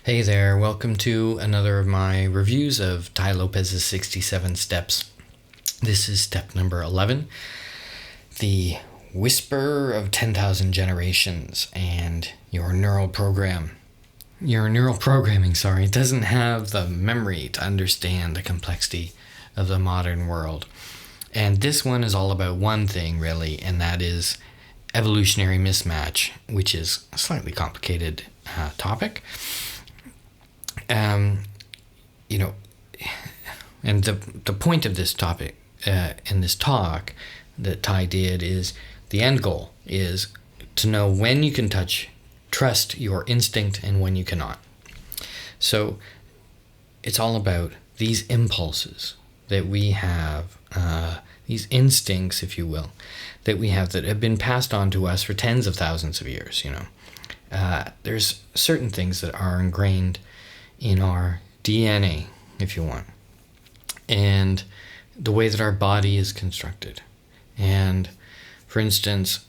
Hey there, welcome to another of my reviews of Tai Lopez's 67 Steps. This is step number 11, the whisper of 10,000 generations and your neural program. Your neural programming, doesn't have the memory to understand the complexity of the modern world. And this one is all about one thing, really, and that is evolutionary mismatch, which is a slightly complicated topic. And the point of this topic in this talk that Tai did is the end goal is to know when you can trust your instinct and when you cannot. So it's all about these impulses that we have, these instincts, if you will, that we have that have been passed on to us for tens of thousands of years. There's certain things that are ingrained in our DNA, if you want, and the way that our body is constructed. And for instance,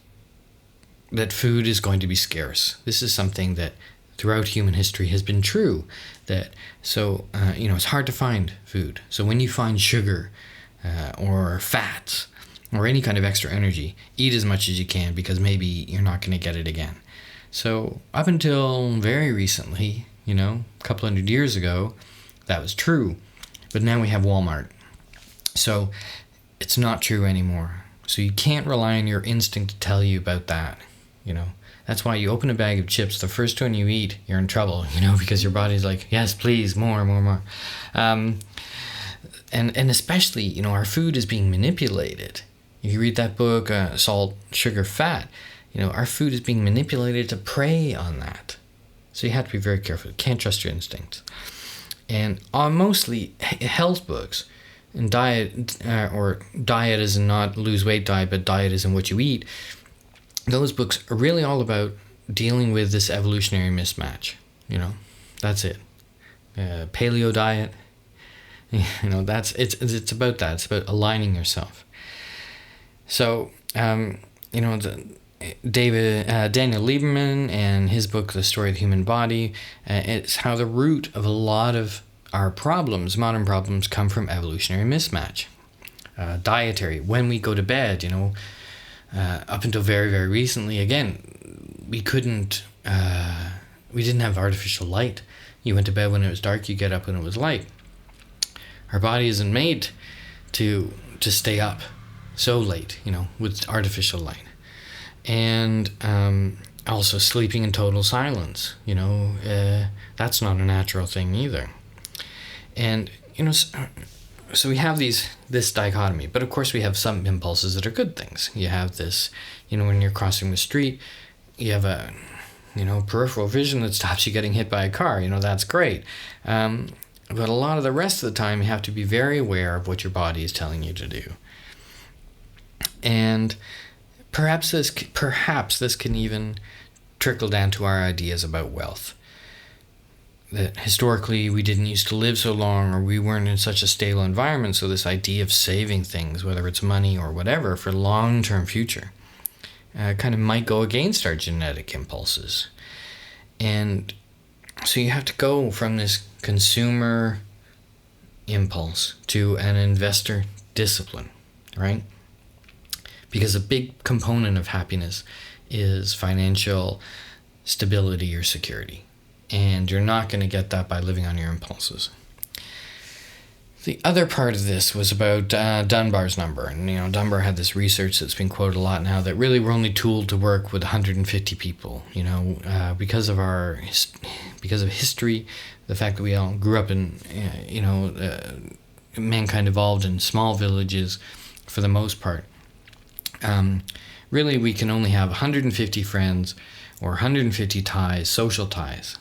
that food is going to be scarce. This is something that throughout human history has been true. It's hard to find food. So when you find sugar or fats or any kind of extra energy, eat as much as you can because maybe you're not going to get it again. So up until very recently, a couple hundred years ago, that was true. But now we have Walmart. So it's not true anymore. So you can't rely on your instinct to tell you about that. That's why you open a bag of chips, the first one you eat, you're in trouble, because your body's like, yes, please, more. And especially, our food is being manipulated. If you read that book, Salt, Sugar, Fat, our food is being manipulated to prey on that. So you have to be very careful. You can't trust your instincts. And mostly health books and diet, or diet is not lose weight diet, but diet is in what you eat. Those books are really all about dealing with this evolutionary mismatch. That's it. Paleo diet, it's about that. It's about aligning yourself. So, Daniel Lieberman and his book, The Story of the Human Body, it's how the root of a lot of our problems, modern problems, come from evolutionary mismatch. Dietary, when we go to bed, up until very, very recently, again, we didn't have artificial light. You went to bed when it was dark, you get up when it was light. Our body isn't made to stay up so late, with artificial light. And also sleeping in total silence, that's not a natural thing either. And, so we have this dichotomy, but of course we have some impulses that are good things. You have this, when you're crossing the street, you have a, peripheral vision that stops you getting hit by a car, that's great. But a lot of the rest of the time you have to be very aware of what your body is telling you to do. And perhaps this can even trickle down to our ideas about wealth. That historically we didn't used to live so long, or we weren't in such a stable environment, so this idea of saving things, whether it's money or whatever, for long-term future, kind of might go against our genetic impulses. And so you have to go from this consumer impulse to an investor discipline, right? Because a big component of happiness is financial stability or security. And you're not going to get that by living on your impulses. The other part of this was about Dunbar's number. And, Dunbar had this research that's been quoted a lot now that really we're only tooled to work with 150 people, because of history, the fact that we all grew up in, mankind evolved in small villages for the most part. Really, we can only have 150 friends or 150 ties, social ties,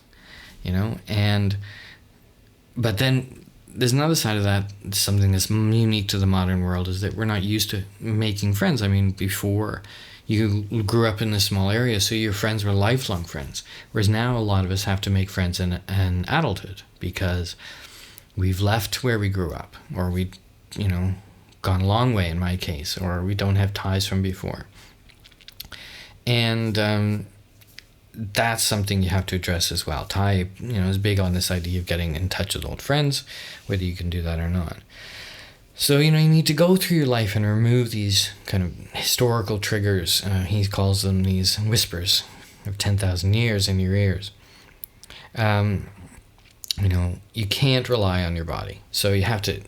but then there's another side of that, something that's unique to the modern world, is that we're not used to making friends. Before you grew up in this small area, so your friends were lifelong friends, whereas now a lot of us have to make friends in adulthood because we've left where we grew up, or we, gone a long way in my case, or we don't have ties from before. And that's something you have to address as well. Tai, is big on this idea of getting in touch with old friends, whether you can do that or not. So, you need to go through your life and remove these kind of historical triggers. He calls them these whispers of 10,000 years in your ears. You can't rely on your body. So you have to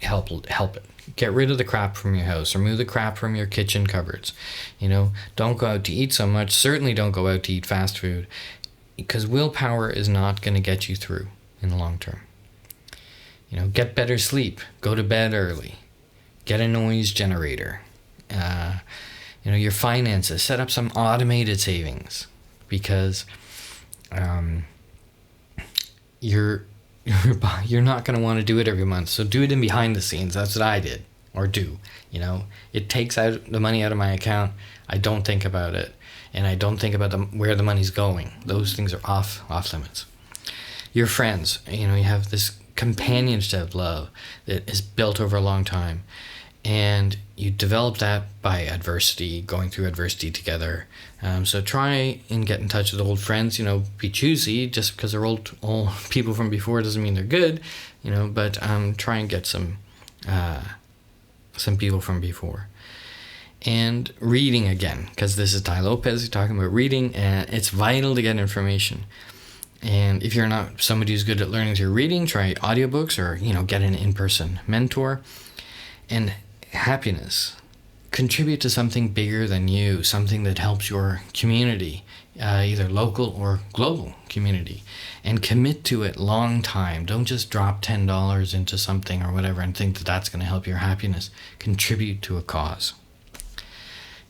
help it. Get rid of the crap from your house. Remove the crap from your kitchen cupboards. Don't go out to eat so much. Certainly don't go out to eat fast food, because willpower is not going to get you through in the long term. Get better sleep. Go to bed early. Get a noise generator. Your finances. Set up some automated savings, because you're not going to want to do it every month. So do it in behind the scenes. That's what I did, or do. It takes out the money out of my account. I don't think about it, and I don't think about where the money's going. Those things are off limits. Your friends. You have this companionship love that is built over a long time, and you develop that by adversity, going through adversity together. So try and get in touch with old friends. Be choosy. Just because they're old people from before doesn't mean they're good. But try and get some people from before. And reading again, because this is Tai Lopez. You're talking about reading, and it's vital to get information. And if you're not somebody who's good at learning through reading, try audiobooks, or get an in-person mentor. And happiness. Contribute to something bigger than you, something that helps your community, either local or global community, and commit to it long time. Don't just drop $10 into something or whatever and think that that's going to help your happiness. Contribute to a cause.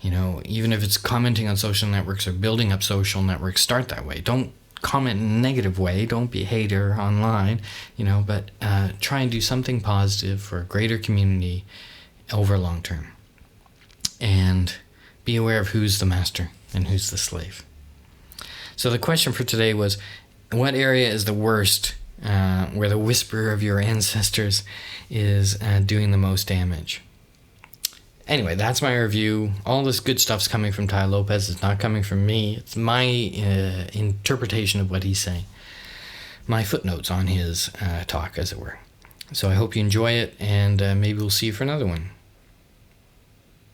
Even if it's commenting on social networks or building up social networks, start that way. Don't comment in a negative way. Don't be a hater online, but try and do something positive for a greater community over long term. And be aware of who's the master and who's the slave. So the question for today was, what area is the worst, where the whisper of your ancestors is doing the most damage? Anyway, that's my review. All this good stuff's coming from Tai Lopez. It's not coming from me. It's my interpretation of what he's saying. My footnotes on his talk, as it were. So I hope you enjoy it, and maybe we'll see you for another one.